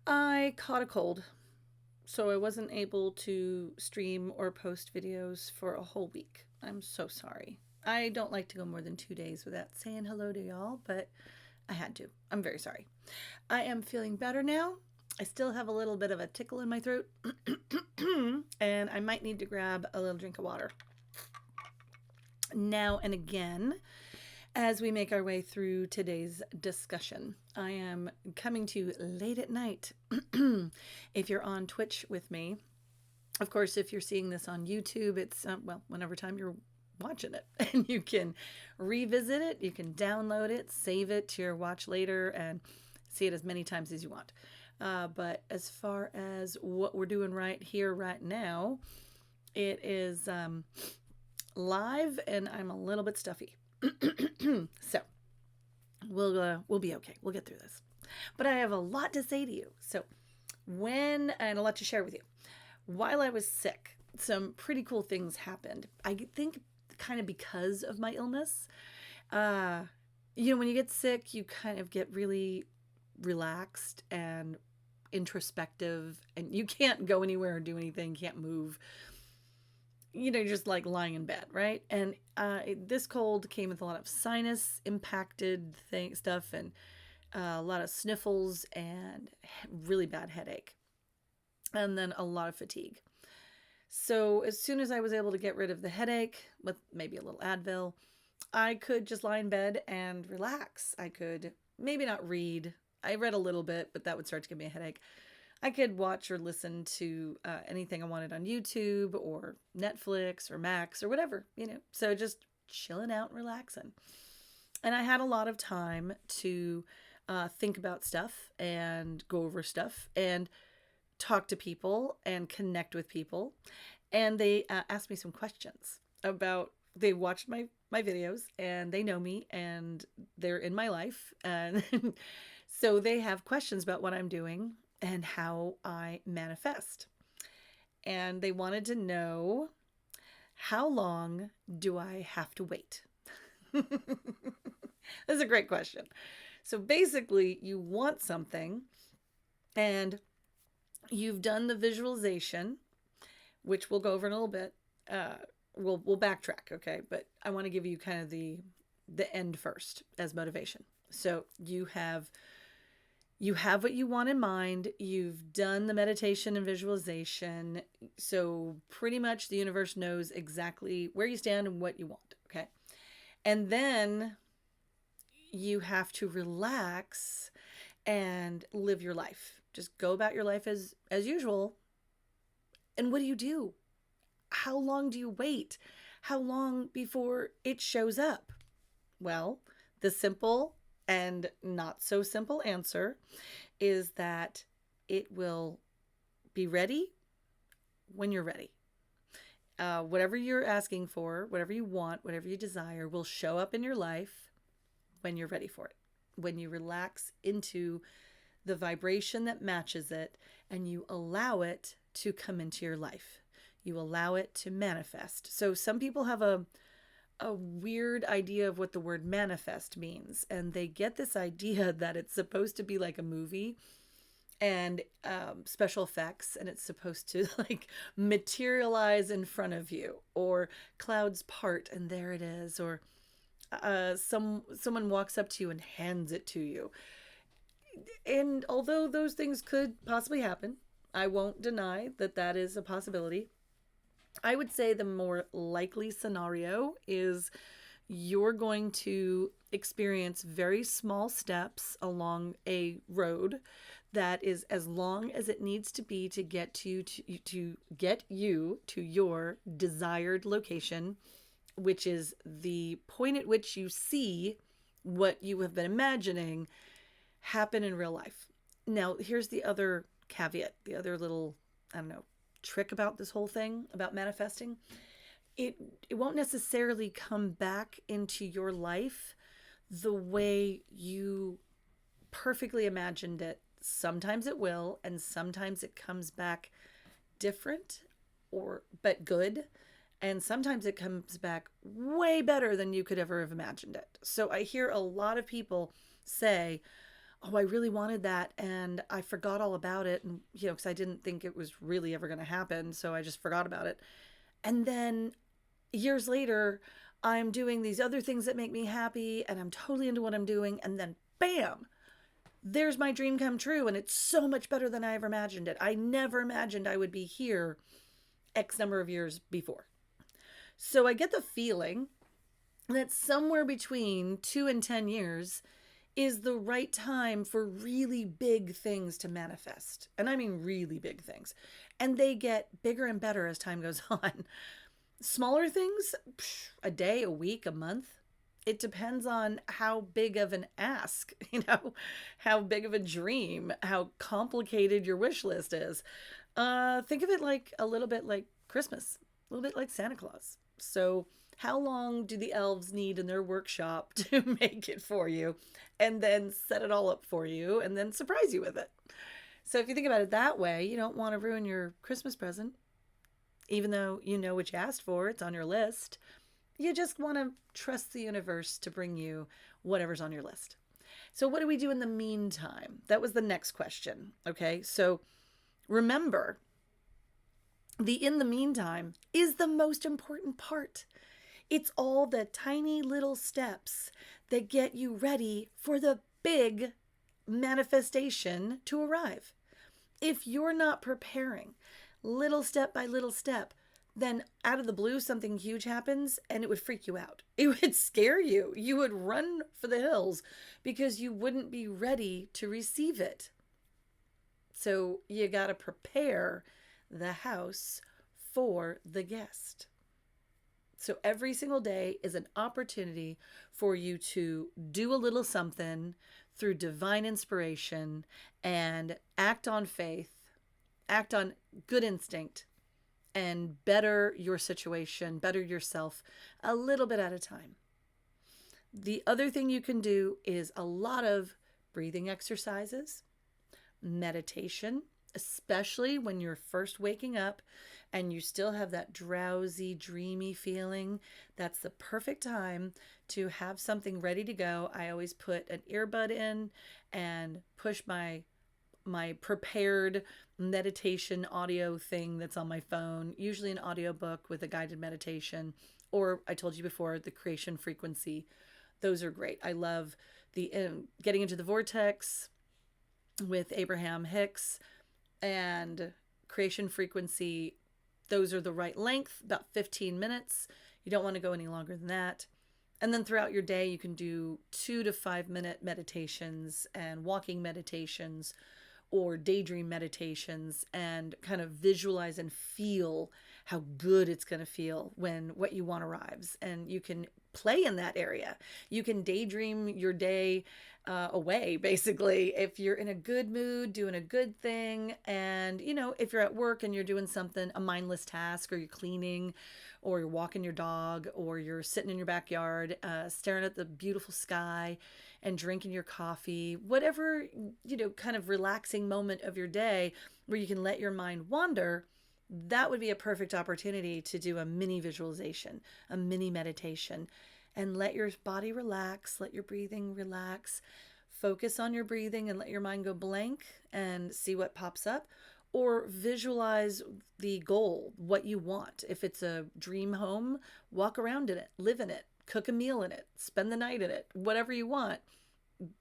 I caught a cold, so I wasn't able to stream or post videos for a whole week. I'm so sorry. I don't like to go more than 2 days without saying hello to y'all, but I had to. I'm very sorry. I am feeling better now. I still have a little bit of a tickle in my throat, and I might need to grab a little drink of water now and again as we make our way through today's discussion. I am coming to you late at night. If you're on Twitch with me, of course, if you're seeing this on YouTube, it's, well, whenever time you're watching it. And you can revisit it, you can download it, save it to your watch later, and see it as many times as you want. But as far as what we're doing right here, right now, it is live, and I'm a little bit stuffy. So we'll be okay. We'll get through this. But I have a lot to say to you. So and a lot to share with you. While I was sick, some pretty cool things happened. I think kind of because of my illness. When you get sick, you kind of get really relaxed and introspective, and you can't go anywhere or do anything, can't move. You're just like lying in bed, right? And this cold came with a lot of sinus impacted stuff, and a lot of sniffles and really bad headache, and then a lot of fatigue. So as soon as I was able to get rid of the headache with maybe a little Advil, I could just lie in bed and relax. I could maybe not read. I read a little bit, but that would start to give me a headache. I could watch or listen to anything I wanted on YouTube or Netflix or Max or whatever, So just chilling out and relaxing. And I had a lot of time to think about stuff and go over stuff and talk to people and connect with people. And they asked me some questions they watched my videos, and they know me, and they're in my life. And so they have questions about what I'm doing and how I manifest. And they wanted to know, how long do I have to wait? That's a great question. So basically, you want something, and you've done the visualization, which we'll go over in a little bit. We'll backtrack, okay? But I want to give you kind of the end first as motivation. So you have what you want in mind. You've done the meditation and visualization. So pretty much the universe knows exactly where you stand and what you want, okay? And then you have to relax and live your life. Just go about your life as usual. And what do? How long do you wait? How long before it shows up? Well, the simple and not so simple answer is that it will be ready when you're ready. Whatever you're asking for, whatever you want, whatever you desire will show up in your life when you're ready for it. When you relax into the vibration that matches it, and you allow it to come into your life. You allow it to manifest. So some people have a weird idea of what the word manifest means, and they get this idea that it's supposed to be like a movie and special effects, and it's supposed to like materialize in front of you, or clouds part and there it is, or someone walks up to you and hands it to you. And although those things could possibly happen, I won't deny that is a possibility. I would say the more likely scenario is you're going to experience very small steps along a road that is as long as it needs to be to get you to your desired location, which is the point at which you see what you have been imagining happen in real life. Now, here's the other caveat, the other little, trick about this whole thing about manifesting. It won't necessarily come back into your life the way you perfectly imagined it. Sometimes it will, and sometimes it comes back different but good, and sometimes it comes back way better than you could ever have imagined it. So I hear a lot of people say, oh, I really wanted that and I forgot all about it. And, because I didn't think it was really ever going to happen. So I just forgot about it. And then years later, I'm doing these other things that make me happy and I'm totally into what I'm doing. And then, bam, there's my dream come true. And it's so much better than I ever imagined it. I never imagined I would be here X number of years before. So I get the feeling that somewhere between 2 and 10 years is the right time for really big things to manifest. And I mean really big things. And they get bigger and better as time goes on. Smaller things, a day, a week, a month. It depends on how big of an ask, how big of a dream, how complicated your wish list is. Think of it like a little bit like Christmas, a little bit like Santa Claus. So, how long do the elves need in their workshop to make it for you and then set it all up for you and then surprise you with it? So, if you think about it that way, you don't want to ruin your Christmas present, even though you know what you asked for, it's on your list. You just want to trust the universe to bring you whatever's on your list. So, what do we do in the meantime? That was the next question. Okay. So, remember, the in the meantime is the most important part. It's all the tiny little steps that get you ready for the big manifestation to arrive. If you're not preparing little step by little step, then out of the blue, something huge happens and it would freak you out. It would scare you. You would run for the hills because you wouldn't be ready to receive it. So you got to prepare the house for the guest. So every single day is an opportunity for you to do a little something through divine inspiration and act on faith, act on good instinct, and better your situation, better yourself a little bit at a time. The other thing you can do is a lot of breathing exercises, meditation, especially when you're first waking up and you still have that drowsy, dreamy feeling. That's the perfect time to have something ready to go. I always put an earbud in and push my prepared meditation audio thing that's on my phone, usually an audiobook with a guided meditation, or I told you before, the creation frequency. Those are great. I love the getting into the vortex with Abraham Hicks and creation frequency. Those are the right length, about 15 minutes. You don't want to go any longer than that. And then throughout your day, you can do 2 to 5 minute meditations and walking meditations or daydream meditations and kind of visualize and feel how good it's going to feel when what you want arrives. And you can play in that area. You can daydream your day away, basically, if you're in a good mood, doing a good thing. And, if you're at work and you're doing something, a mindless task, or you're cleaning, or you're walking your dog, or you're sitting in your backyard, staring at the beautiful sky and drinking your coffee, whatever, kind of relaxing moment of your day where you can let your mind wander, that would be a perfect opportunity to do a mini visualization, a mini meditation, and let your body relax, let your breathing relax, focus on your breathing and let your mind go blank and see what pops up, or visualize the goal, what you want. If it's a dream home, walk around in it, live in it, cook a meal in it, spend the night in it, whatever you want,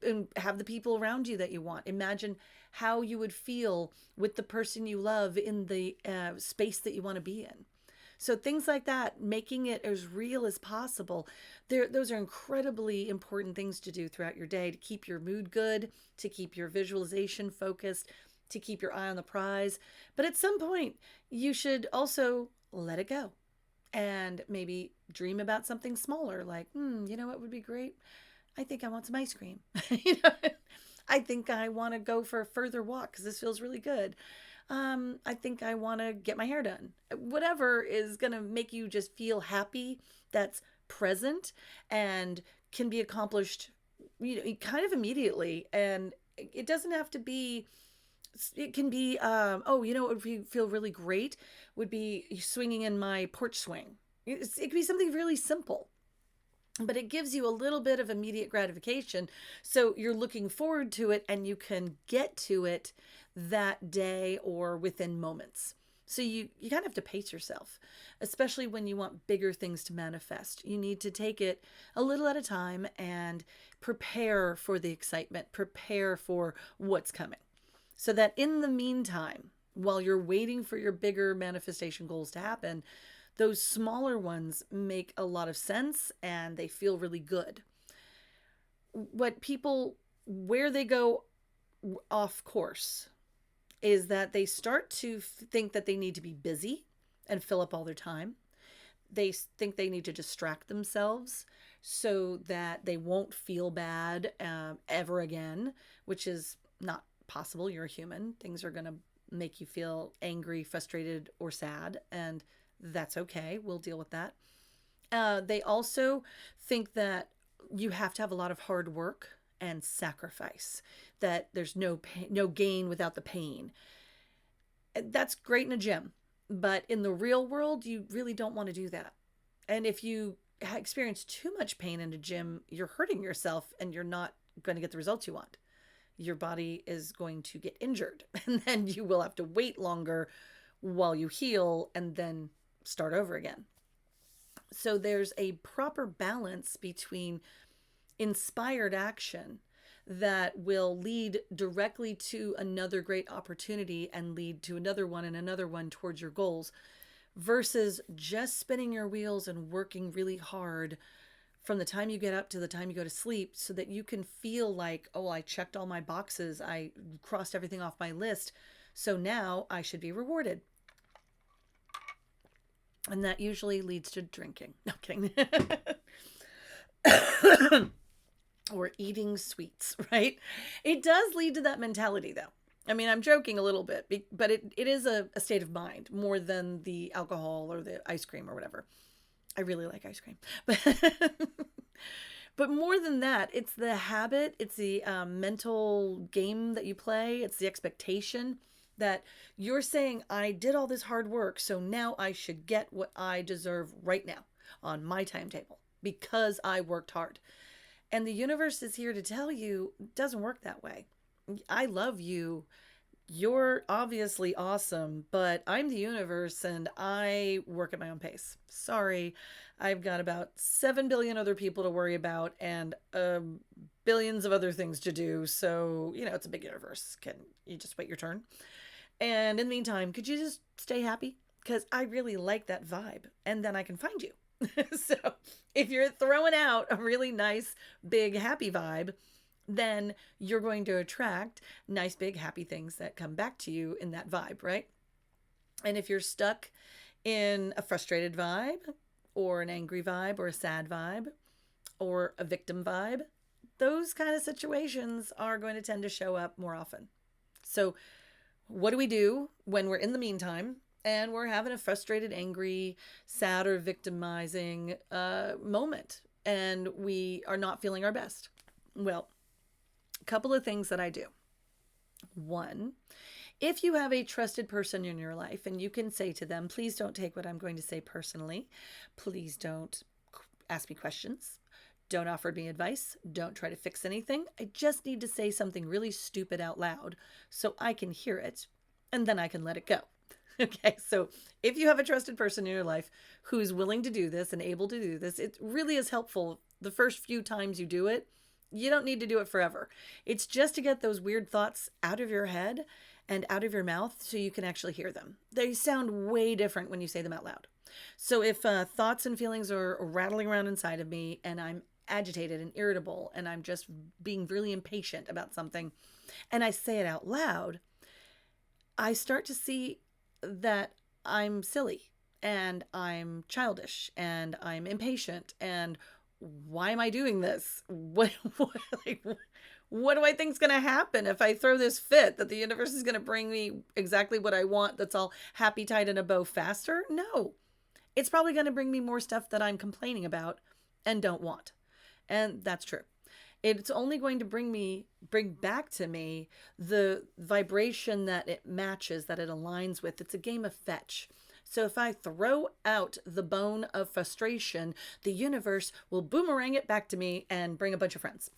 and have the people around you that you want. Imagine how you would feel with the person you love in the space that you want to be in. So things like that, making it as real as possible, those are incredibly important things to do throughout your day to keep your mood good, to keep your visualization focused, to keep your eye on the prize. But at some point, you should also let it go and maybe dream about something smaller, like, what would be great? I think I want some ice cream. I think I want to go for a further walk because this feels really good. I think I want to get my hair done. Whatever is going to make you just feel happy, that's present and can be accomplished, kind of immediately. And it doesn't have to be, it can be, what would feel really great would be swinging in my porch swing. It could be something really simple. but it gives you a little bit of immediate gratification. So you're looking forward to it and you can get to it that day or within moments. So you kind of have to pace yourself, especially when you want bigger things to manifest. You need to take it a little at a time and prepare for the excitement, prepare for what's coming. So that in the meantime, while you're waiting for your bigger manifestation goals to happen, those smaller ones make a lot of sense and they feel really good. What people, where they go off course is that they start to think that they need to be busy and fill up all their time. They think they need to distract themselves so that they won't feel bad ever again, which is not possible. You're a human. Things are going to make you feel angry, frustrated, or sad, and that's okay. We'll deal with that. They also think that you have to have a lot of hard work and sacrifice, that there's no pain, no gain without the pain. That's great in a gym, but in the real world, you really don't want to do that. And if you experience too much pain in a gym, you're hurting yourself and you're not going to get the results you want. Your body is going to get injured, and then you will have to wait longer while you heal and then start over again. So there's a proper balance between inspired action that will lead directly to another great opportunity and lead to another one and another one towards your goals, versus just spinning your wheels and working really hard from the time you get up to the time you go to sleep so that you can feel like, oh, I checked all my boxes, I crossed everything off my list, so now I should be rewarded. And that usually leads to drinking. No kidding. Or eating sweets, right? It does lead to that mentality, though. I mean, I'm joking a little bit, but it is a state of mind more than the alcohol or the ice cream or whatever. I really like ice cream. But more than that, it's the habit, it's the mental game that you play, it's the expectation that you're saying, I did all this hard work, so now I should get what I deserve right now on my timetable because I worked hard. And the universe is here to tell you it doesn't work that way. I love you. You're obviously awesome, but I'm the universe and I work at my own pace. Sorry, I've got about 7 billion other people to worry about and billions of other things to do. So, it's a big universe. Can you just wait your turn? And in the meantime, could you just stay happy? Because I really like that vibe. And then I can find you. So if you're throwing out a really nice, big, happy vibe, then you're going to attract nice, big, happy things that come back to you in that vibe, right? And if you're stuck in a frustrated vibe or an angry vibe or a sad vibe or a victim vibe, those kind of situations are going to tend to show up more often. So what do we do when we're in the meantime and we're having a frustrated, angry, sad, or victimizing moment and we are not feeling our best? Well, a couple of things that I do. One, if you have a trusted person in your life and you can say to them, please don't take what I'm going to say personally. Please don't ask me questions. Don't offer me advice. Don't try to fix anything. I just need to say something really stupid out loud so I can hear it and then I can let it go. Okay, so if you have a trusted person in your life who's willing to do this and able to do this, it really is helpful the first few times you do it. You don't need to do it forever. It's just to get those weird thoughts out of your head and out of your mouth so you can actually hear them. They sound way different when you say them out loud. So if thoughts and feelings are rattling around inside of me and I'm agitated and irritable and I'm just being really impatient about something and I say it out loud, I start to see that I'm silly and I'm childish and I'm impatient and why am I doing this? What do I think is going to happen if I throw this fit, that the universe is going to bring me exactly what I want that's all happy, tied in a bow faster? No, it's probably going to bring me more stuff that I'm complaining about and don't want. And that's true. It's only going to bring back to me the vibration that it matches, that it aligns with. It's a game of fetch. So if I throw out the bone of frustration, the universe will boomerang it back to me and bring a bunch of friends.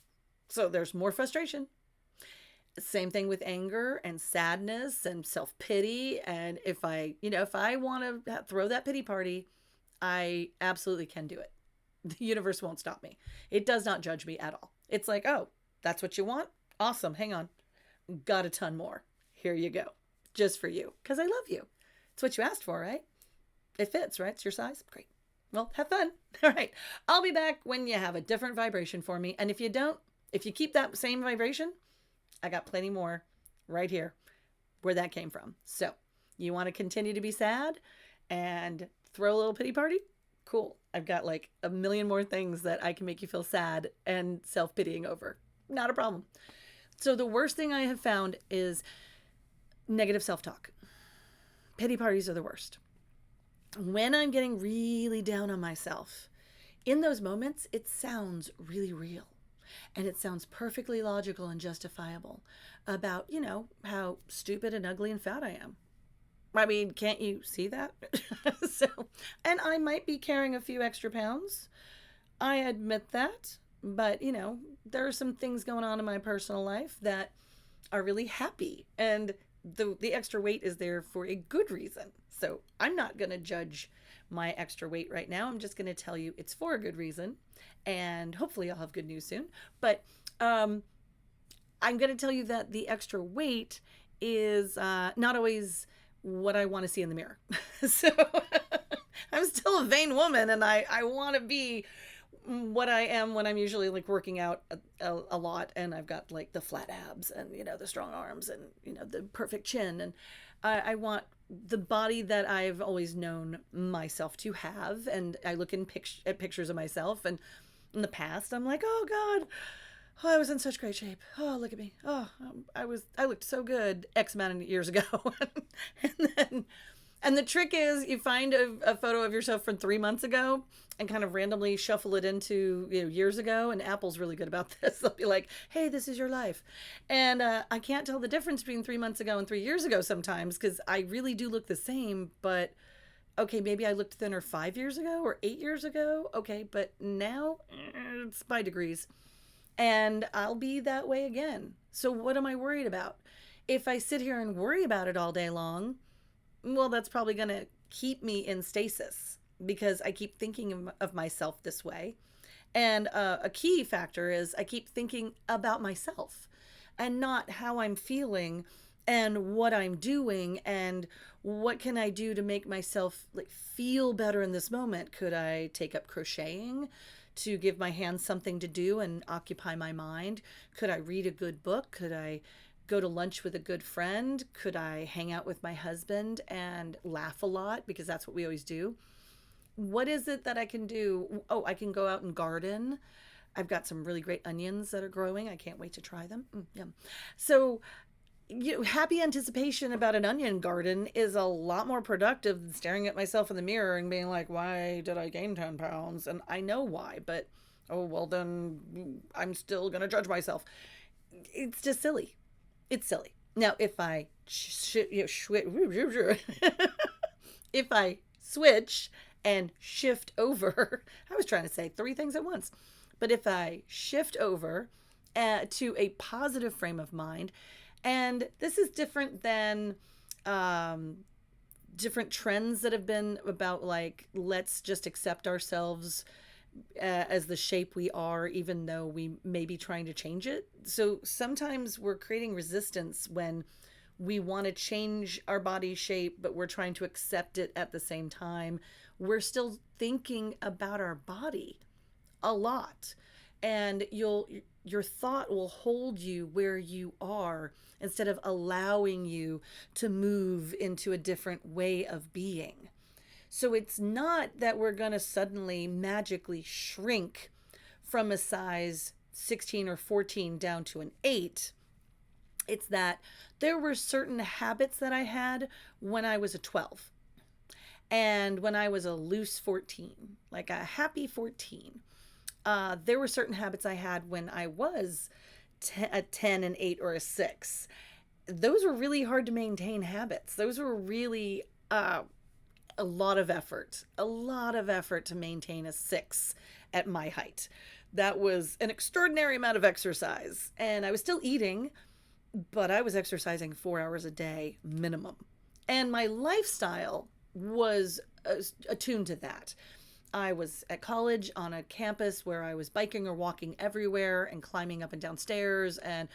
So there's more frustration. Same thing with anger and sadness and self-pity. And if I want to throw that pity party, I absolutely can do it. The universe won't stop me. It does not judge me at all. It's like, oh, that's what you want? Awesome. Hang on. Got a ton more. Here you go. Just for you. Because I love you. It's what you asked for, right? It fits, right? It's your size. Great. Well, have fun. All right. I'll be back when you have a different vibration for me. And if you don't, if you keep that same vibration, I got plenty more right here where that came from. So you want to continue to be sad and throw a little pity party? Cool. I've got like a million more things that I can make you feel sad and self-pitying over. Not a problem. So the worst thing I have found is negative self-talk. Pity parties are the worst. When I'm getting really down on myself, in those moments, it sounds really real. And it sounds perfectly logical and justifiable about, how stupid and ugly and fat I am. I mean, can't you see that? And I might be carrying a few extra pounds. I admit that. But, there are some things going on in my personal life that are really happy. And the extra weight is there for a good reason. So I'm not going to judge my extra weight right now. I'm just going to tell you it's for a good reason. And hopefully I'll have good news soon. But I'm going to tell you that the extra weight is not always what I want to see in the mirror. So I'm still a vain woman, and I want to be what I am when I'm usually like working out a lot, and I've got like the flat abs and the strong arms and the perfect chin, and I want the body that I've always known myself to have. And I look at pictures of myself, and in the past I'm like, oh God, oh, I was in such great shape. Oh, look at me. Oh, I looked so good X amount of years ago. And the trick is you find a photo of yourself from 3 months ago and kind of randomly shuffle it into years ago. And Apple's really good about this. They'll be like, hey, this is your life. And I can't tell the difference between 3 months ago and 3 years ago sometimes, because I really do look the same. But okay, maybe I looked thinner 5 years ago or 8 years ago. Okay, but now it's by degrees. And I'll be that way again. So what am I worried about? If I sit here and worry about it all day long, well, that's probably going to keep me in stasis, because I keep thinking of myself this way. And a key factor is I keep thinking about myself and not how I'm feeling and what I'm doing and what can I do to make myself feel better in this moment. Could I take up crocheting to give my hands something to do and occupy my mind? Could I read a good book? Could I go to lunch with a good friend? Could I hang out with my husband and laugh a lot? Because that's what we always do. What is it that I can do? Oh, I can go out and garden. I've got some really great onions that are growing. I can't wait to try them. Yum. So, happy anticipation about an onion garden is a lot more productive than staring at myself in the mirror and being like, why did I gain 10 pounds? And I know why, but, oh, well, then I'm still going to judge myself. It's just silly. It's silly. Now, if I if I switch and shift over, I was trying to say 3 things at once, but if I shift over to a positive frame of mind, and this is different than different trends that have been about let's just accept ourselves as the shape we are, even though we may be trying to change it. So sometimes we're creating resistance when we want to change our body shape, but we're trying to accept it at the same time. We're still thinking about our body a lot, and your thought will hold you where you are instead of allowing you to move into a different way of being. So it's not that we're going to suddenly magically shrink from a size 16 or 14 down to an 8. It's that there were certain habits that I had when I was a 12 and when I was a loose 14, like a happy 14. There were certain habits I had when I was a 10, an 8, or a 6. Those were really hard to maintain habits. Those were really a lot of effort to maintain a 6 at my height. That was an extraordinary amount of exercise. And I was still eating, but I was exercising 4 hours a day minimum. And my lifestyle was attuned to that. I was at college on a campus where I was biking or walking everywhere and climbing up and down stairs and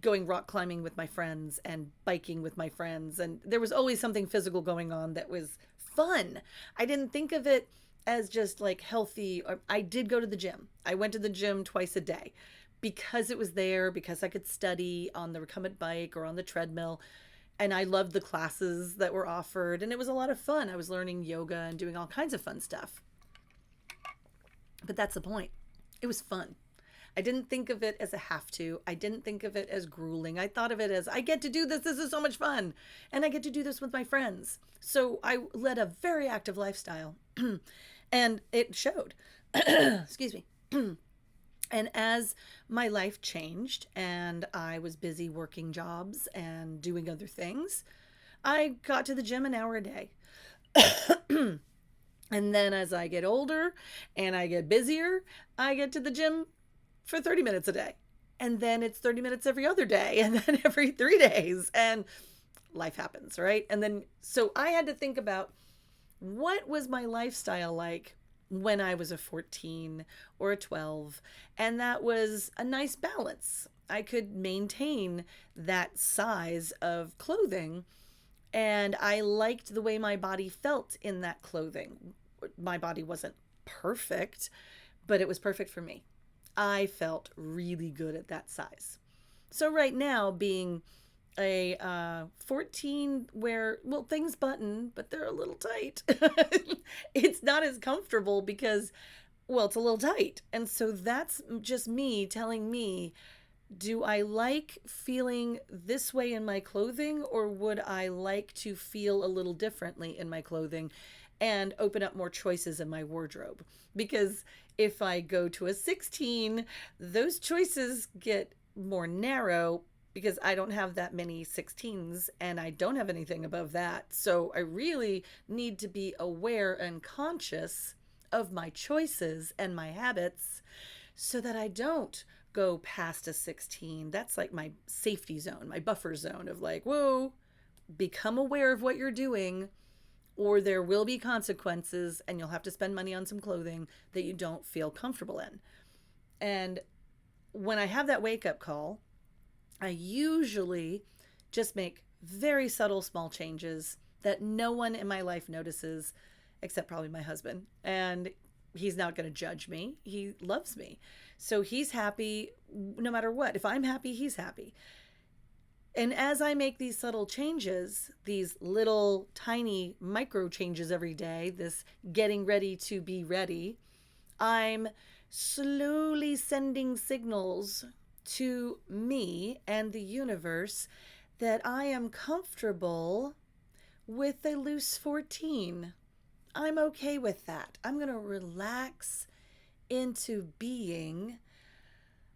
going rock climbing with my friends and biking with my friends. And there was always something physical going on that was fun. I didn't think of it as just like healthy. I did go to the gym. I went to the gym twice a day because it was there, because I could study on the recumbent bike or on the treadmill. And I loved the classes that were offered. And it was a lot of fun. I was learning yoga and doing all kinds of fun stuff. But that's the point. It was fun. I didn't think of it as a have to. I didn't think of it as grueling. I thought of it as, I get to do this. This is so much fun. And I get to do this with my friends. So I led a very active lifestyle. And it showed. Excuse me. And as my life changed and I was busy working jobs and doing other things, I got to the gym an hour a day. And then as I get older and I get busier, I get to the gym for 30 minutes a day. And then it's 30 minutes every other day, and then every 3 days. And life happens, right? And then, so I had to think about, what was my lifestyle like when I was a 14 or a 12? And that was a nice balance. I could maintain that size of clothing, and I liked the way my body felt in that clothing. My body wasn't perfect, but it was perfect for me. I felt really good at that size. So right now, being a 14 where, well, things button, but they're a little tight. It's not as comfortable because, well, it's a little tight. And so that's just me telling me, do I like feeling this way in my clothing, or would I like to feel a little differently in my clothing and open up more choices in my wardrobe? Because if I go to a 16, those choices get more narrow because I don't have that many 16s and I don't have anything above that. So I really need to be aware and conscious of my choices and my habits so that I don't go past a 16. That's like my safety zone, my buffer zone of like, whoa, become aware of what you're doing, or there will be consequences and you'll have to spend money on some clothing that you don't feel comfortable in. And when I have that wake up call, I usually just make very subtle, small changes that no one in my life notices except probably my husband. And he's not going to judge me. He loves me. So he's happy no matter what. If I'm happy, he's happy. And as I make these subtle changes, these little tiny micro changes every day, this getting ready to be ready, I'm slowly sending signals to me and the universe that I am comfortable with a loose 14. I'm okay with that. I'm going to relax into being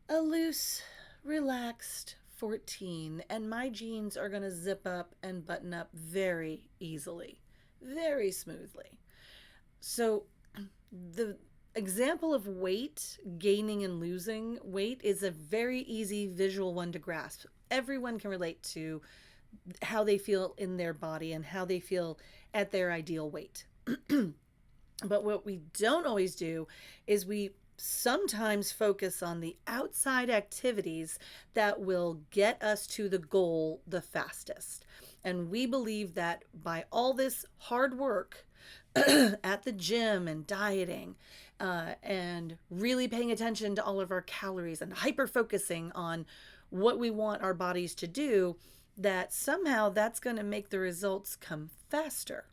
a loose, relaxed 14, and my jeans are going to zip up and button up very easily, very smoothly. So the example of weight, gaining and losing weight, is a very easy visual one to grasp. Everyone can relate to how they feel in their body and how they feel at their ideal weight. But what we don't always do is we sometimes focus on the outside activities that will get us to the goal the fastest. And we believe that by all this hard work at the gym and dieting and really paying attention to all of our calories and hyper focusing on what we want our bodies to do, that somehow that's going to make the results come faster.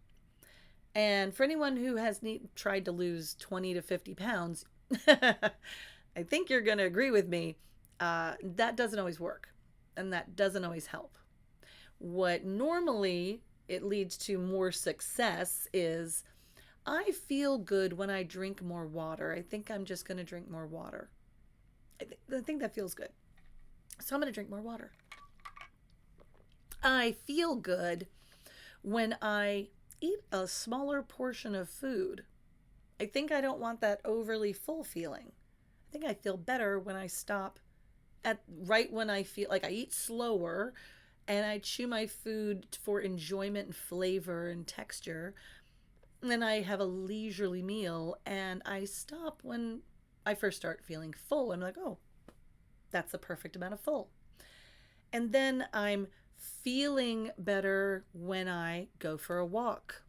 And for anyone who has tried to lose 20 to 50 pounds, I think you're going to agree with me. That doesn't always work, and that doesn't always help. What normally it leads to more success is, I feel good when I drink more water. I think I'm just going to drink more water. I think that feels good. So I'm going to drink more water. I feel good when I eat a smaller portion of food. I think I don't want that overly full feeling. I think I feel better when I stop at right when I feel like I eat slower and I chew my food for enjoyment and flavor and texture. And then I have a leisurely meal and I stop when I first start feeling full. I'm like, oh, that's the perfect amount of full. And then I'm feeling better when I go for a walk.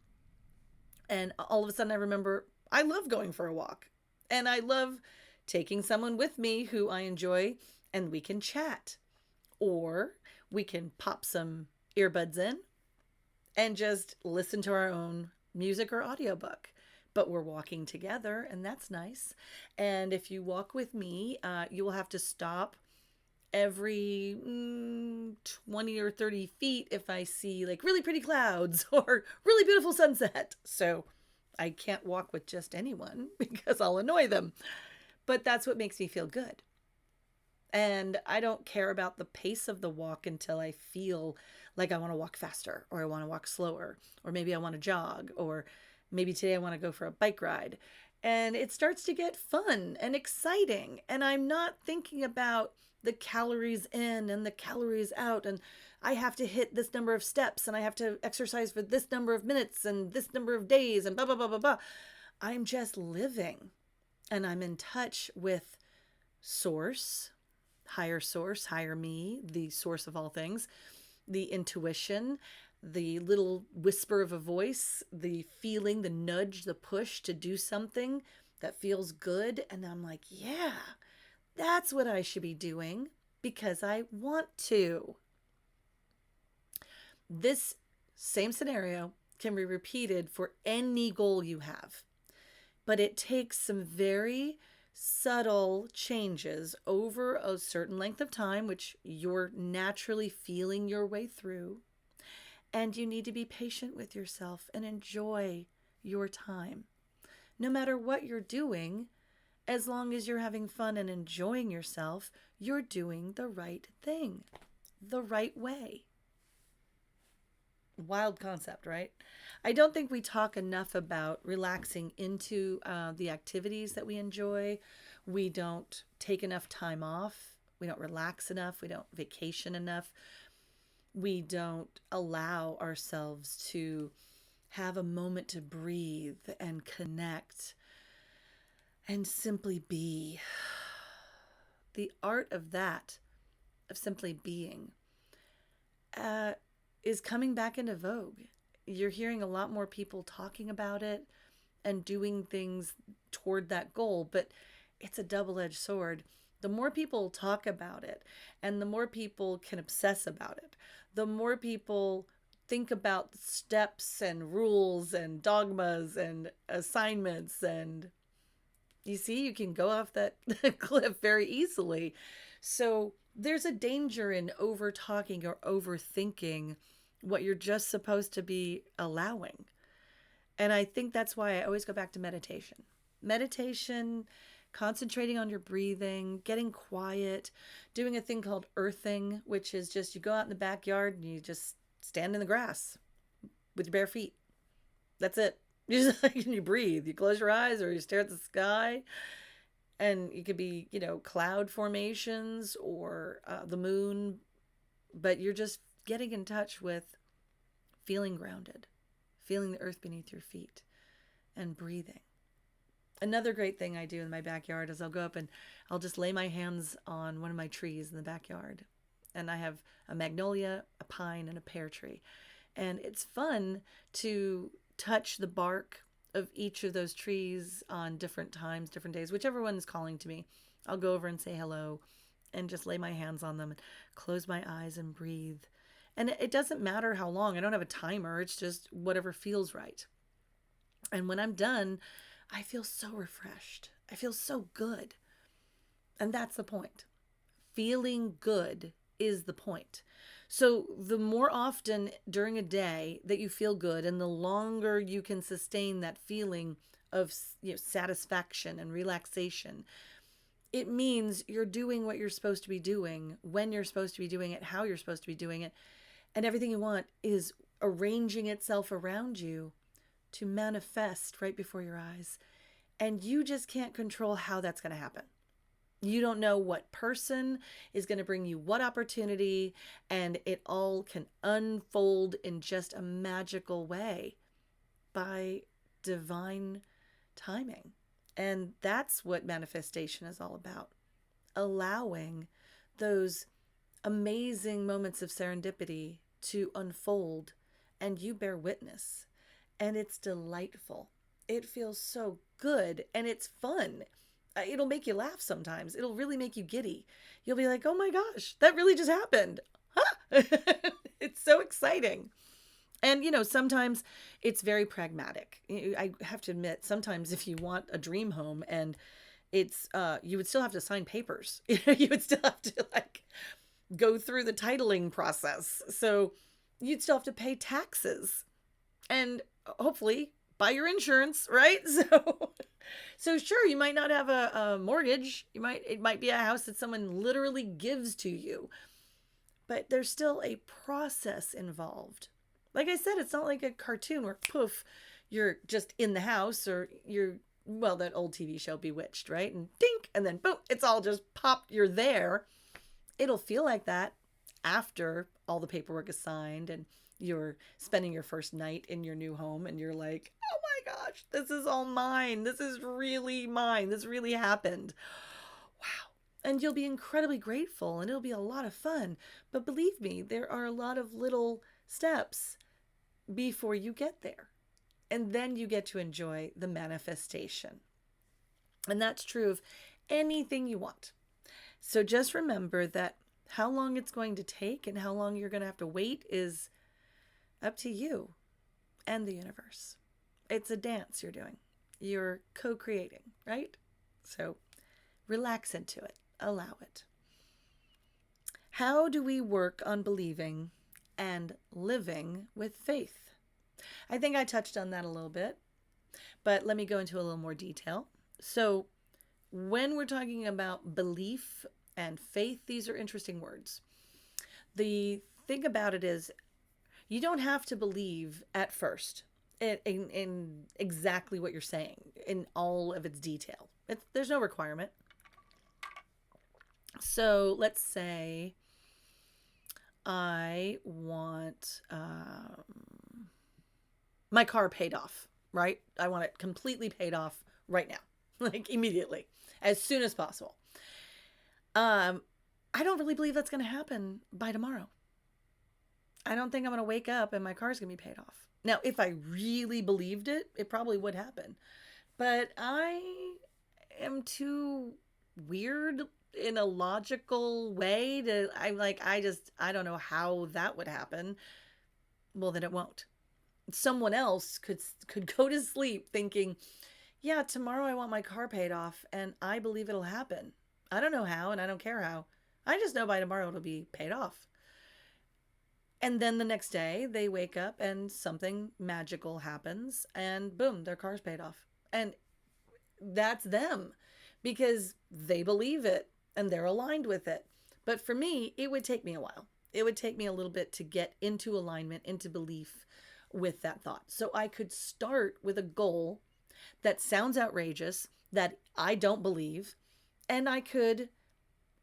And all of a sudden I remember I love going for a walk. And I love taking someone with me who I enjoy and we can chat. Or we can pop some earbuds in and just listen to our own music or audiobook. But we're walking together, and that's nice. And if you walk with me, you will have to stop every 20 or 30 feet if I see like really pretty clouds or really beautiful sunset. So I can't walk with just anyone because I'll annoy them. But that's what makes me feel good. And I don't care about the pace of the walk until I feel like I want to walk faster or I want to walk slower or maybe I want to jog or maybe today I want to go for a bike ride. And it starts to get fun and exciting. And I'm not thinking about the calories in and the calories out. And I have to hit this number of steps and I have to exercise for this number of minutes and this number of days and blah, blah, blah, blah, blah. I'm just living and I'm in touch with source, higher me, the source of all things, the intuition, the little whisper of a voice, the feeling, the nudge, the push to do something that feels good. And I'm like, yeah, that's what I should be doing because I want to. This same scenario can be repeated for any goal you have, but it takes some very subtle changes over a certain length of time, which you're naturally feeling your way through. And you need to be patient with yourself and enjoy your time. No matter what you're doing, as long as you're having fun and enjoying yourself, you're doing the right thing, the right way. Wild concept, right? I don't think we talk enough about relaxing into the activities that we enjoy. We don't take enough time off. We don't relax enough. We don't vacation enough. We don't allow ourselves to have a moment to breathe and connect and simply be. The art of that, of simply being, is coming back into vogue. You're hearing a lot more people talking about it and doing things toward that goal, but it's a double-edged sword. The more people talk about it and the more people can obsess about it, the more people think about steps and rules and dogmas and assignments, and you see, you can go off that cliff very easily. So there's a danger in over talking or overthinking what you're just supposed to be allowing. And I think that's why I always go back to meditation. Meditation, concentrating on your breathing, getting quiet, doing a thing called earthing, which is just you go out in the backyard and you just stand in the grass with your bare feet. That's it. You just like, and you breathe. You close your eyes or you stare at the sky. And it could be, cloud formations or the moon. But you're just getting in touch with feeling grounded, feeling the earth beneath your feet, and breathing. Another great thing I do in my backyard is I'll go up and I'll just lay my hands on one of my trees in the backyard. And I have a magnolia, a pine, and a pear tree. And it's fun to touch the bark of each of those trees on different times, different days, whichever one is calling to me. I'll go over and say hello and just lay my hands on them and close my eyes and breathe. And it doesn't matter how long. I don't have a timer. It's just whatever feels right. And when I'm done, I feel so refreshed. I feel so good. And that's the point. Feeling good is the point. So the more often during a day that you feel good and the longer you can sustain that feeling of satisfaction and relaxation, it means you're doing what you're supposed to be doing, when you're supposed to be doing it, how you're supposed to be doing it. And everything you want is arranging itself around you to manifest right before your eyes. And you just can't control how that's going to happen. You don't know what person is going to bring you what opportunity, and it all can unfold in just a magical way by divine timing. And that's what manifestation is all about. Allowing those amazing moments of serendipity to unfold, and you bear witness. And it's delightful. It feels so good, and it's fun. It'll make you laugh sometimes. It'll really make you giddy. You'll be like, oh my gosh, that really just happened. Huh? It's so exciting. And, sometimes it's very pragmatic. I have to admit, sometimes if you want a dream home and it's, you would still have to sign papers. You would still have to go through the titling process. So you'd still have to pay taxes and hopefully buy your insurance, right? So sure, you might not have a mortgage. It might be a house that someone literally gives to you, but there's still a process involved. Like I said, it's not like a cartoon where poof, you're just in the house, or that old TV show Bewitched, right? And dink, and then boom, it's all just popped, you're there. It'll feel like that after all the paperwork is signed and you're spending your first night in your new home and you're like, oh my gosh, this is all mine. This is really mine. This really happened. Wow. And you'll be incredibly grateful and it'll be a lot of fun. But believe me, there are a lot of little steps before you get there. And then you get to enjoy the manifestation. And that's true of anything you want. So just remember that how long it's going to take and how long you're going to have to wait is up to you and the universe. It's a dance you're doing. You're co-creating, right? So relax into it. Allow it. How do we work on believing and living with faith? I think I touched on that a little bit, but let me go into a little more detail. So when we're talking about belief and faith, these are interesting words. The thing about it is you don't have to believe at first in exactly what you're saying in all of its detail. There's no requirement. So let's say I want my car paid off, right? I want it completely paid off right now, like immediately, as soon as possible. I don't really believe that's going to happen by tomorrow. I don't think I'm going to wake up and my car's going to be paid off. Now, if I really believed it, it probably would happen. But I am too weird in a logical way I don't know how that would happen. Well, then it won't. Someone else could go to sleep thinking, yeah, tomorrow I want my car paid off and I believe it'll happen. I don't know how and I don't care how. I just know by tomorrow it'll be paid off. And then the next day they wake up and something magical happens and boom, their car's paid off. And that's them because they believe it and they're aligned with it. But for me, it would take me a while. It would take me a little bit to get into alignment, into belief with that thought. So I could start with a goal that sounds outrageous, that I don't believe, and I could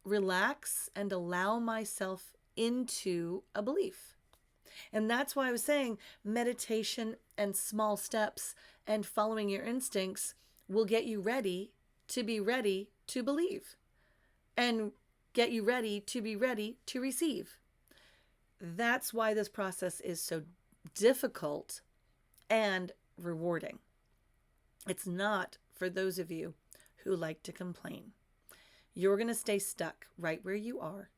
relax and allow myself into a belief. And that's why I was saying meditation and small steps and following your instincts will get you ready to be ready to believe and get you ready to be ready to receive. That's why this process is so difficult and rewarding. It's not for those of you who like to complain. You're going to stay stuck right where you are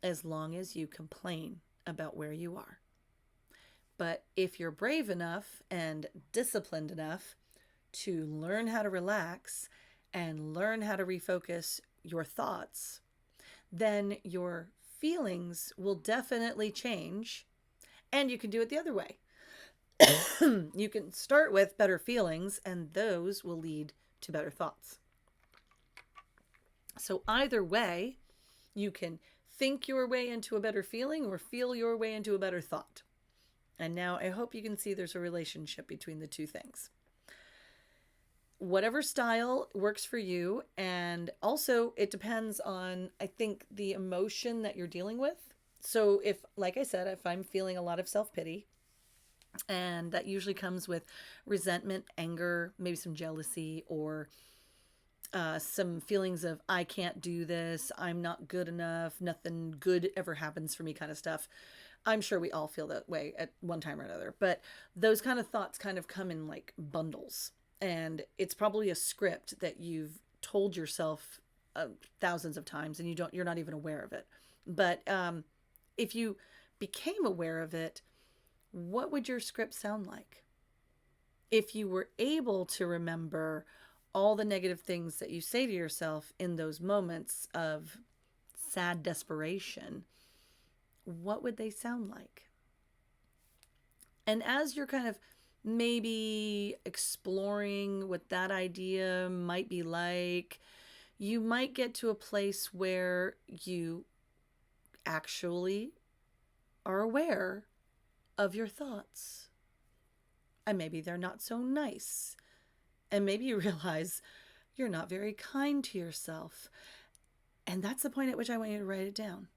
as long as you complain about where you are. But if you're brave enough and disciplined enough to learn how to relax and learn how to refocus your thoughts, then your feelings will definitely change, and you can do it the other way. You can start with better feelings, and those will lead to better thoughts. So either way, you can think your way into a better feeling or feel your way into a better thought. And now I hope you can see there's a relationship between the two things. Whatever style works for you. And also, it depends on, I think, the emotion that you're dealing with. So, if, like I said, if I'm feeling a lot of self pity, and that usually comes with resentment, anger, maybe some jealousy, or some feelings of, I can't do this, I'm not good enough, nothing good ever happens for me kind of stuff. I'm sure we all feel that way at one time or another. But those kind of thoughts kind of come in like bundles. And it's probably a script that you've told yourself thousands of times, and you're not even aware of it. But if you became aware of it, what would your script sound like? If you were able to remember all the negative things that you say to yourself in those moments of sad desperation, what would they sound like? And as you're kind of maybe exploring what that idea might be like, you might get to a place where you actually are aware of your thoughts. And maybe they're not so nice. And maybe you realize you're not very kind to yourself. And that's the point at which I want you to write it down.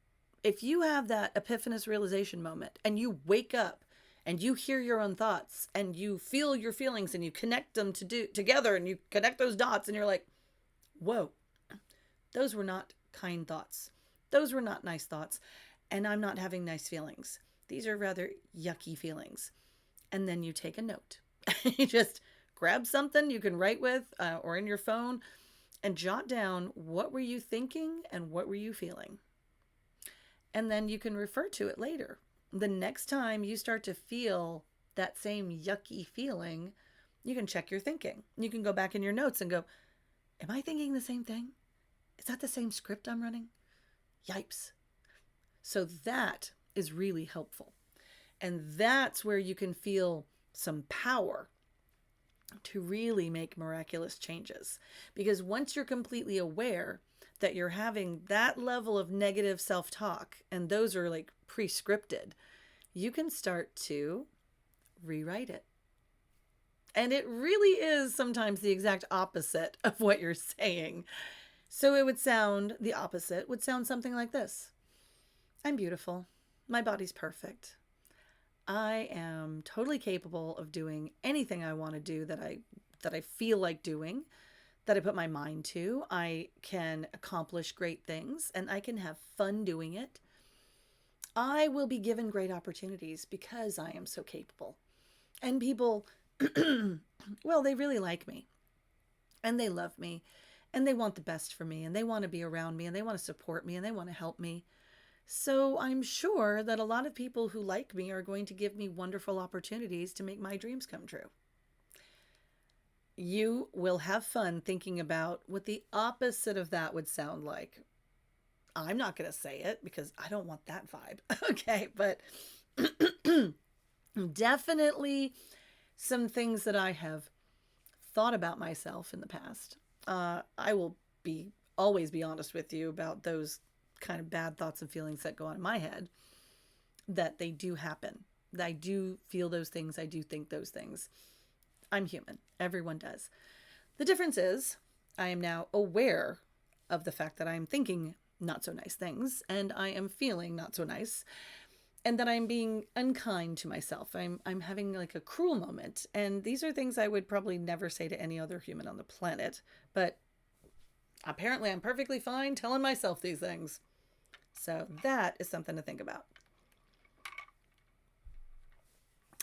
If you have that epiphanous realization moment and you wake up and you hear your own thoughts and you feel your feelings and you connect them together and you connect those dots and you're like, whoa, those were not kind thoughts. Those were not nice thoughts. And I'm not having nice feelings. These are rather yucky feelings. And then you take a note. You just grab something you can write with or in your phone and jot down, what were you thinking and what were you feeling? And then you can refer to it later. The next time you start to feel that same yucky feeling, you can check your thinking. You can go back in your notes and go, am I thinking the same thing? Is that the same script I'm running? Yipes. So that is really helpful. And that's where you can feel some power to really make miraculous changes. Because once you're completely aware that you're having that level of negative self-talk, and those are like pre-scripted, you can start to rewrite it. And it really is sometimes the exact opposite of what you're saying. So it would sound, the opposite would sound something like this. I'm beautiful. My body's perfect. I am totally capable of doing anything I want to do that I feel like doing, that I put my mind to. I can accomplish great things and I can have fun doing it. I will be given great opportunities because I am so capable. And people, well, they really like me and they love me and they want the best for me and they want to be around me and they want to support me and they want to help me. So I'm sure that a lot of people who like me are going to give me wonderful opportunities to make my dreams come true. You will have fun thinking about what the opposite of that would sound like. I'm not going to say it because I don't want that vibe. Okay, but definitely some things that I have thought about myself in the past. I will always be honest with you about those kind of bad thoughts and feelings that go on in my head, that they do happen. I do feel those things. I do think those things. I'm human. Everyone does. The difference is I am now aware of the fact that I'm thinking not so nice things and I am feeling not so nice and that I'm being unkind to myself. I'm having like a cruel moment. And these are things I would probably never say to any other human on the planet, but apparently I'm perfectly fine telling myself these things. So that is something to think about.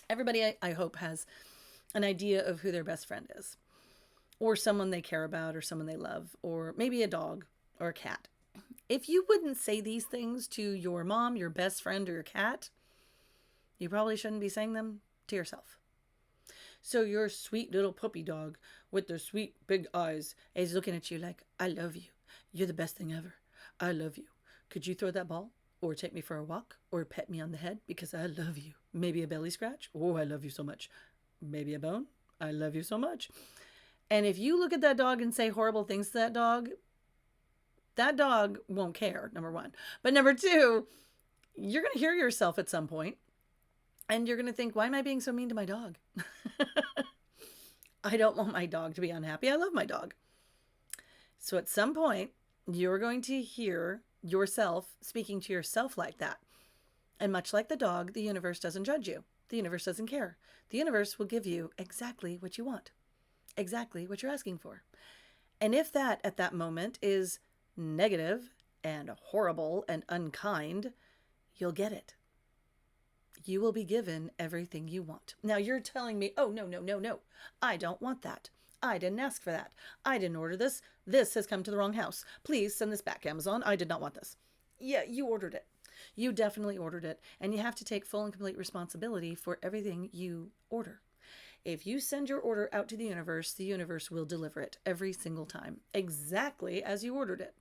Everybody, I hope, has an idea of who their best friend is, or someone they care about, or someone they love, or maybe a dog or a cat. If you wouldn't say these things to your mom, your best friend, or your cat, you probably shouldn't be saying them to yourself. So your sweet little puppy dog with their sweet big eyes is looking at you like, I love you. You're the best thing ever. I love you. Could you throw that ball? Or take me for a walk? Or pet me on the head because I love you? Maybe a belly scratch? Oh, I love you so much. Maybe a bone? I love you so much. And if you look at that dog and say horrible things to that dog won't care, number one. But number two, you're going to hear yourself at some point. And you're going to think, why am I being so mean to my dog? I don't want my dog to be unhappy. I love my dog. So at some point, you're going to hear yourself speaking to yourself like that. And much like the dog, the universe doesn't judge you. The universe doesn't care. The universe will give you exactly what you want, exactly what you're asking for. And if that at that moment is negative and horrible and unkind, you'll get it. You will be given everything you want. Now you're telling me, oh, no, no, no, no. I don't want that. I didn't ask for that. I didn't order this. This has come to the wrong house. Please send this back, Amazon. I did not want this. Yeah, you ordered it. You definitely ordered it. And you have to take full and complete responsibility for everything you order. If you send your order out to the universe will deliver it every single time, exactly as you ordered it.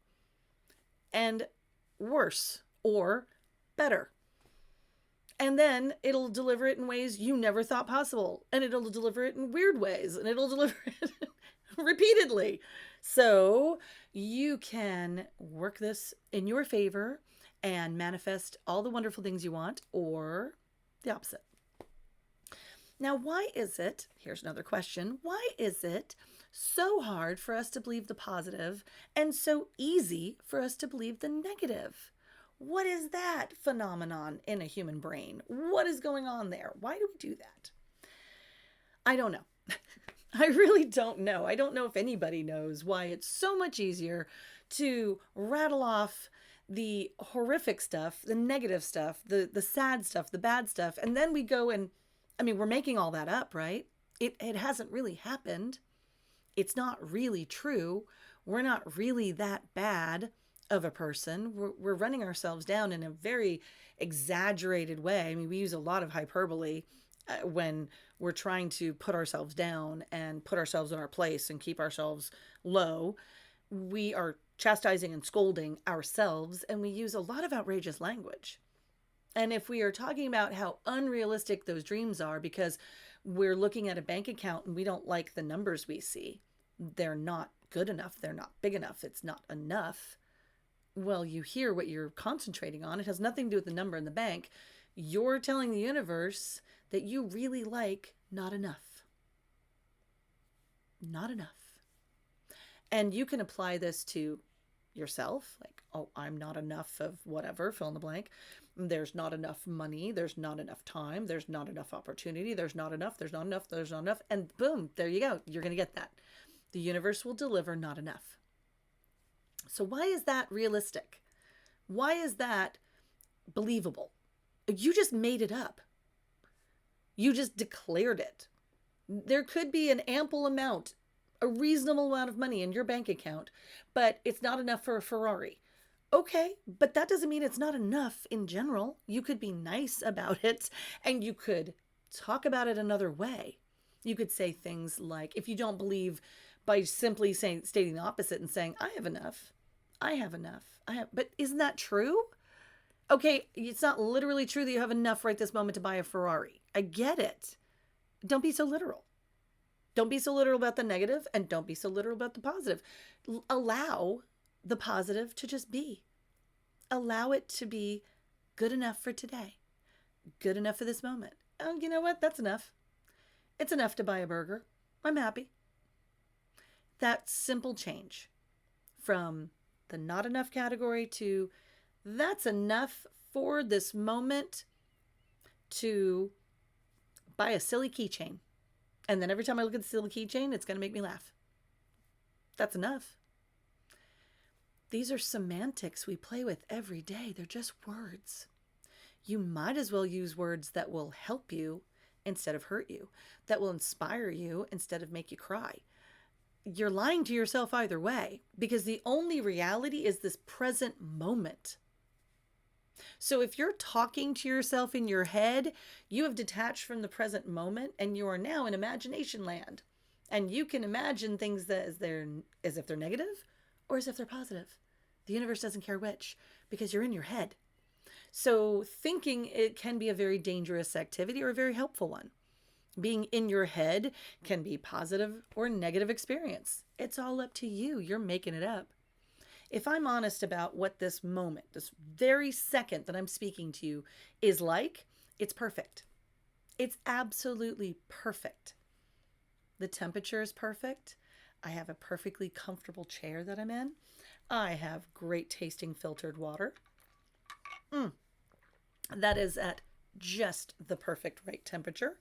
And worse or better. And then it'll deliver it in ways you never thought possible. And it'll deliver it in weird ways. And it'll deliver it repeatedly. So you can work this in your favor and manifest all the wonderful things you want, or the opposite. Now, why is it, here's another question, why is it so hard for us to believe the positive and so easy for us to believe the negative? What is that phenomenon in a human brain? What is going on there? Why do we do that? I don't know. I really don't know. I don't know if anybody knows why it's so much easier to rattle off the horrific stuff, the negative stuff, the sad stuff, the bad stuff, and then we go and, we're making all that up, right? It hasn't really happened. It's not really true. We're not really that bad of a person. We're running ourselves down in a very exaggerated way. We use a lot of hyperbole when we're trying to put ourselves down and put ourselves in our place and keep ourselves low. We are chastising and scolding ourselves, and we use a lot of outrageous language. And if we are talking about how unrealistic those dreams are because we're looking at a bank account and we don't like the numbers we see, they're not good enough, they're not big enough, it's not enough. Well, you hear what you're concentrating on. It has nothing to do with the number in the bank. You're telling the universe that you really like not enough. Not enough. And you can apply this to yourself, like, oh, I'm not enough of whatever, fill in the blank. There's not enough money. There's not enough time. There's not enough opportunity. There's not enough. There's not enough. There's not enough. And boom, there you go. You're going to get that. The universe will deliver not enough. So why is that realistic? Why is that believable? You just made it up. You just declared it. There could be an ample amount, a reasonable amount of money in your bank account, but it's not enough for a Ferrari. Okay, but that doesn't mean it's not enough in general. You could be nice about it, and you could talk about it another way. You could say things like, if you don't believe, by simply stating the opposite and saying, I have enough. I have enough. But isn't that true? Okay, it's not literally true that you have enough right this moment to buy a Ferrari. I get it. Don't be so literal. Don't be so literal about the negative, and don't be so literal about the positive. Allow the positive to just be. Allow it to be good enough for today. Good enough for this moment. Oh, you know what? That's enough. It's enough to buy a burger. I'm happy. That simple change from the not enough category to that's enough for this moment to buy a silly keychain. And then every time I look at the silly keychain, it's going to make me laugh. That's enough. These are semantics we play with every day. They're just words. You might as well use words that will help you instead of hurt you, that will inspire you instead of make you cry. You're lying to yourself either way, because the only reality is this present moment. So if you're talking to yourself in your head, you have detached from the present moment and you are now in imagination land. And you can imagine things that as if they're negative or as if they're positive. The universe doesn't care which, because you're in your head. So thinking, it can be a very dangerous activity or a very helpful one. Being in your head can be positive or negative experience. It's all up to you. You're making it up. If I'm honest about what this moment, this very second that I'm speaking to you is like, it's perfect. It's absolutely perfect. The temperature is perfect. I have a perfectly comfortable chair that I'm in. I have great tasting filtered water. That is at just the perfect right temperature.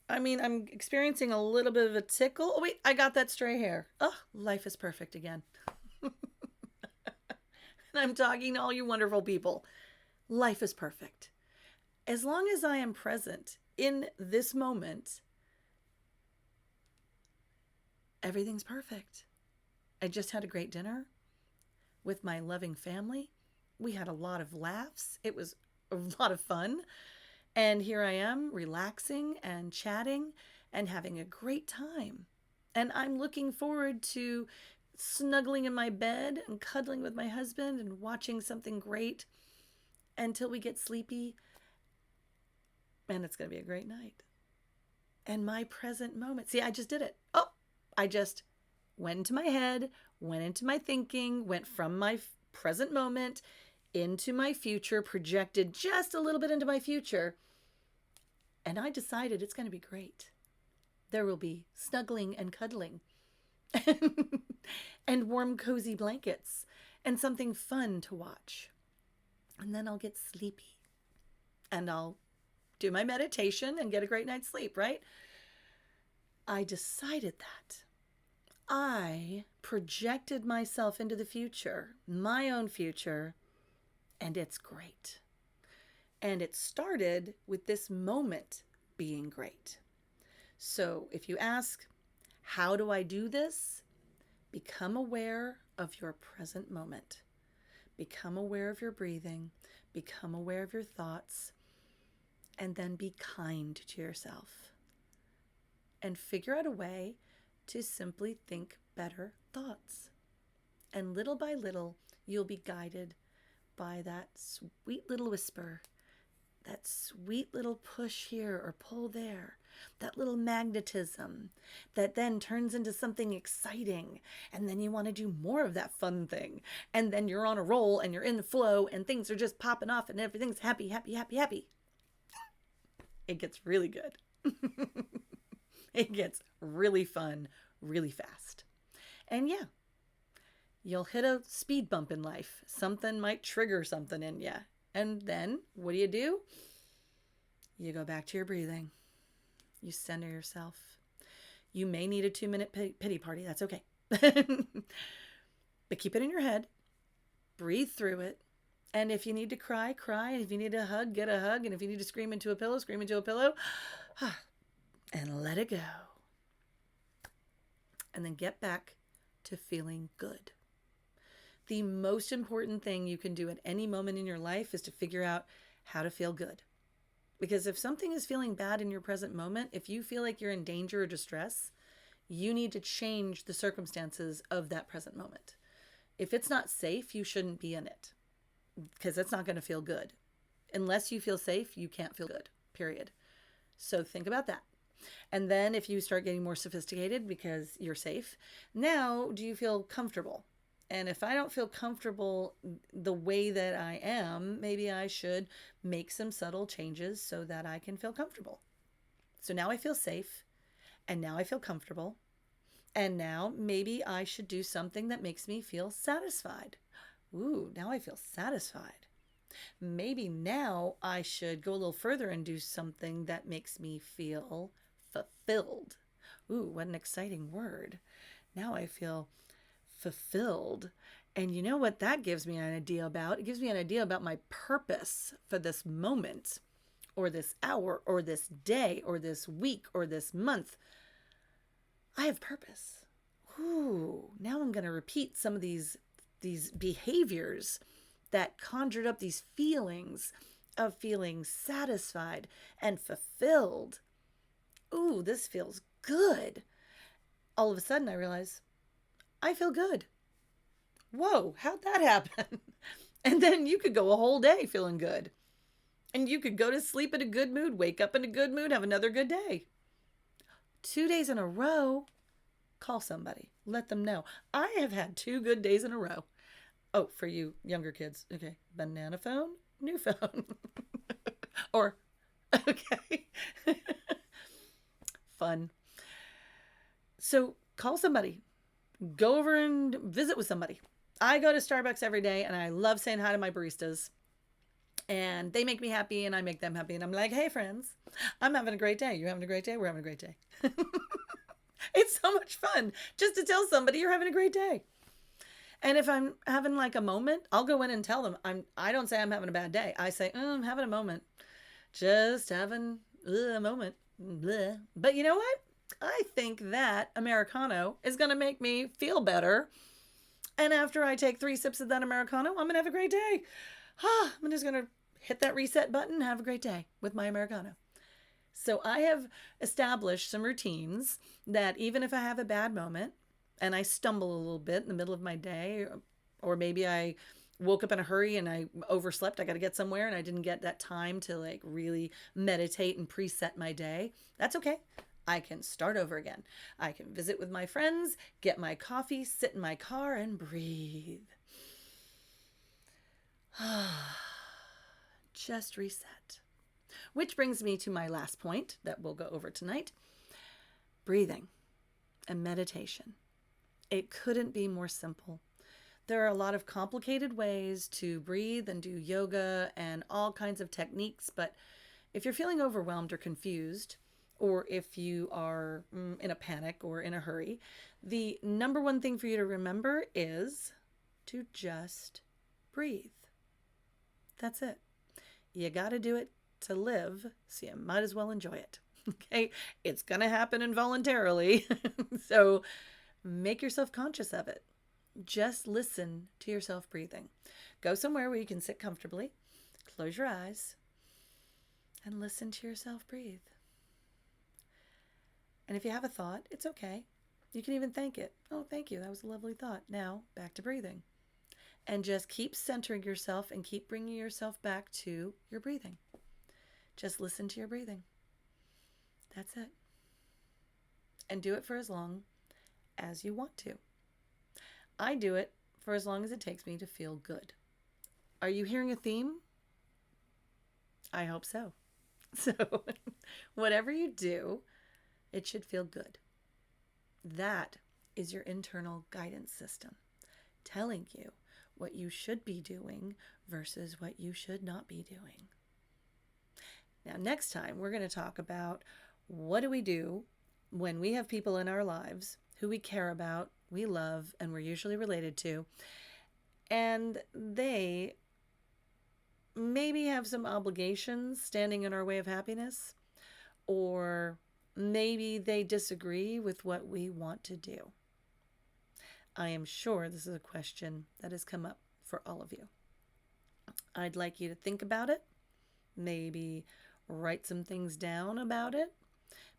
I mean, I'm experiencing a little bit of a tickle. Oh, wait, I got that stray hair. Oh, life is perfect again. And I'm talking to all you wonderful people. Life is perfect. As long as I am present in this moment, everything's perfect. I just had a great dinner with my loving family. We had a lot of laughs. It was a lot of fun. And here I am relaxing and chatting and having a great time. And I'm looking forward to snuggling in my bed and cuddling with my husband and watching something great until we get sleepy. And it's going to be a great night. And my present moment. See, I just did it. Oh, I just went into my head, went into my thinking, went from my present moment into my future, projected just a little bit into my future. And I decided it's going to be great. There will be snuggling and cuddling and warm, cozy blankets and something fun to watch. And then I'll get sleepy and I'll do my meditation and get a great night's sleep, right? I decided that. I projected myself into the future, my own future, and it's great. And it started with this moment being great. So if you ask, how do I do this? Become aware of your present moment. Become aware of your breathing. Become aware of your thoughts. And then be kind to yourself. And figure out a way to simply think better thoughts. And little by little, you'll be guided by that sweet little whisper, that sweet little push here or pull there, that little magnetism that then turns into something exciting. And then you want to do more of that fun thing. And then you're on a roll and you're in the flow and things are just popping off and everything's happy, happy, happy, happy. It gets really good. It gets really fun, really fast. And yeah, you'll hit a speed bump in life. Something might trigger something in you. And then what do? You go back to your breathing. You center yourself. You may need a 2-minute pity party. That's okay. But keep it in your head. Breathe through it. And if you need to cry, cry. And if you need a hug, get a hug. And if you need to scream into a pillow, scream into a pillow. And let it go. And then get back to feeling good. The most important thing you can do at any moment in your life is to figure out how to feel good. Because if something is feeling bad in your present moment, if you feel like you're in danger or distress, you need to change the circumstances of that present moment. If it's not safe, you shouldn't be in it because it's not going to feel good. Unless you feel safe, you can't feel good, period. So think about that. And then if you start getting more sophisticated because you're safe, now do you feel comfortable? And if I don't feel comfortable the way that I am, maybe I should make some subtle changes so that I can feel comfortable. So now I feel safe, and now I feel comfortable, and now maybe I should do something that makes me feel satisfied. Ooh, now I feel satisfied. Maybe now I should go a little further and do something that makes me feel fulfilled. Ooh, what an exciting word. Now I feel fulfilled. And you know what that gives me an idea about? It gives me an idea about my purpose for this moment or this hour or this day or this week or this month. I have purpose. Ooh, now I'm going to repeat some of these behaviors that conjured up these feelings of feeling satisfied and fulfilled. Ooh, this feels good. All of a sudden I realize I feel good. Whoa, how'd that happen? And then you could go a whole day feeling good. And you could go to sleep in a good mood, wake up in a good mood, have another good day. 2 days in a row, call somebody. Let them know. I have had 2 good days in a row. Oh, for you younger kids. Okay, banana phone, new phone. Or Okay. Fun. So call somebody, go over and visit with somebody. I go to Starbucks every day and I love saying hi to my baristas. And they make me happy and I make them happy. And I'm like, hey, friends, I'm having a great day. You're having a great day? We're having a great day. It's so much fun just to tell somebody you're having a great day. And if I'm having like a moment, I'll go in and tell them. I don't say I'm having a bad day. I say, I'm having a moment. Just having a moment. Bleh. But you know what? I think that Americano is going to make me feel better. And after I take 3 sips of that Americano, I'm going to have a great day. I'm just going to hit that reset button and have a great day with my Americano. So I have established some routines that even if I have a bad moment and I stumble a little bit in the middle of my day, or maybe I woke up in a hurry and I overslept, I got to get somewhere and I didn't get that time to like really meditate and preset my day, that's okay. I can start over again. I can visit with my friends, get my coffee, sit in my car and breathe. Just reset. Which brings me to my last point that we'll go over tonight. Breathing and meditation. It couldn't be more simple. There are a lot of complicated ways to breathe and do yoga and all kinds of techniques, but if you're feeling overwhelmed or confused, or if you are in a panic or in a hurry, the number one thing for you to remember is to just breathe. That's it. You got to do it to live, so you might as well enjoy it. Okay? It's going to happen involuntarily. So make yourself conscious of it. Just listen to yourself breathing. Go somewhere where you can sit comfortably, close your eyes, and listen to yourself breathe. And if you have a thought, it's okay. You can even thank it. Oh, thank you. That was a lovely thought. Now, back to breathing. And just keep centering yourself and keep bringing yourself back to your breathing. Just listen to your breathing. That's it. And do it for as long as you want to. I do it for as long as it takes me to feel good. Are you hearing a theme? I hope so. So, whatever you do, it should feel good. That is your internal guidance system, telling you what you should be doing versus what you should not be doing. Now, next time, we're going to talk about what do we do when we have people in our lives who we care about, we love, and we're usually related to, and they maybe have some obligations standing in our way of happiness, or maybe they disagree with what we want to do. I am sure this is a question that has come up for all of you. I'd like you to think about it, maybe write some things down about it.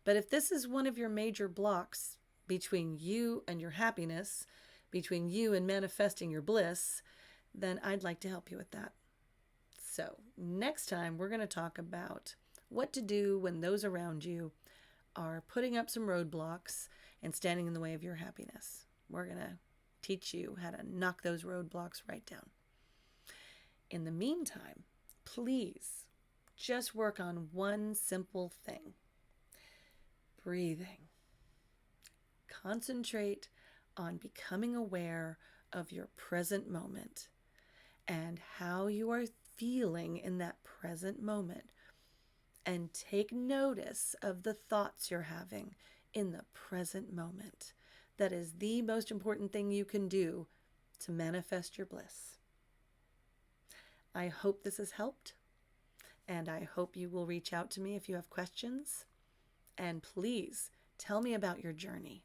But if this is one of your major blocks between you and your happiness, between you and manifesting your bliss, then I'd like to help you with that. So next time we're going to talk about what to do when those around you are putting up some roadblocks and standing in the way of your happiness. We're going to teach you how to knock those roadblocks right down. In the meantime, please just work on one simple thing. Breathing. Concentrate on becoming aware of your present moment and how you are feeling in that present moment. And take notice of the thoughts you're having in the present moment. That is the most important thing you can do to manifest your bliss. I hope this has helped, and I hope you will reach out to me if you have questions. And please tell me about your journey.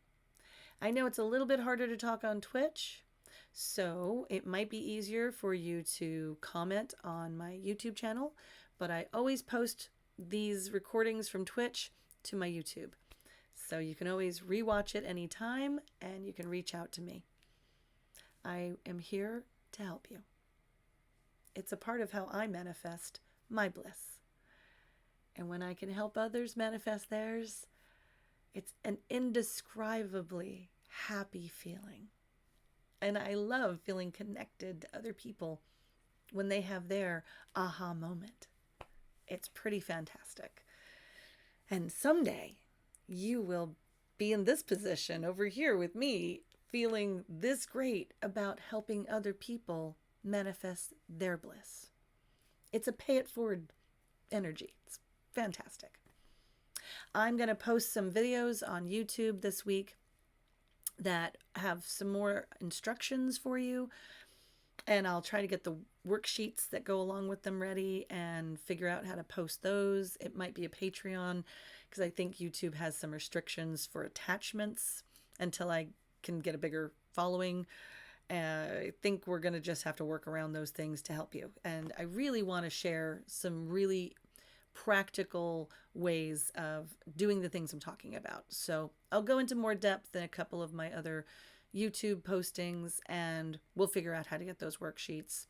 I know it's a little bit harder to talk on Twitch, so it might be easier for you to comment on my YouTube channel, but I always post these recordings from Twitch to my YouTube. So you can always rewatch it anytime and you can reach out to me. I am here to help you. It's a part of how I manifest my bliss. And when I can help others manifest theirs, it's an indescribably happy feeling. And I love feeling connected to other people when they have their aha moment. It's pretty fantastic. And someday you will be in this position over here with me, feeling this great about helping other people manifest their bliss. It's a pay it forward energy. It's fantastic. I'm going to post some videos on YouTube this week that have some more instructions for you. And I'll try to get the worksheets that go along with them ready and figure out how to post those. It might be a Patreon because I think YouTube has some restrictions for attachments until I can get a bigger following. I think we're going to just have to work around those things to help you. And I really want to share some really practical ways of doing the things I'm talking about. So I'll go into more depth in a couple of my other YouTube postings, and we'll figure out how to get those worksheets.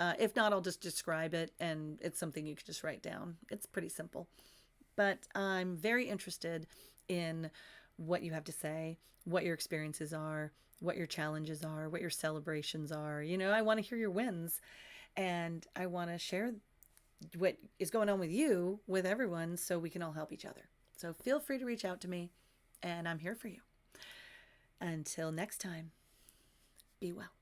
If not, I'll just describe it, and it's something you can just write down. It's pretty simple. But I'm very interested in what you have to say, what your experiences are, what your challenges are, what your celebrations are. You know, I want to hear your wins, and I want to share what is going on with you with everyone so we can all help each other. So feel free to reach out to me, and I'm here for you. Until next time, be well.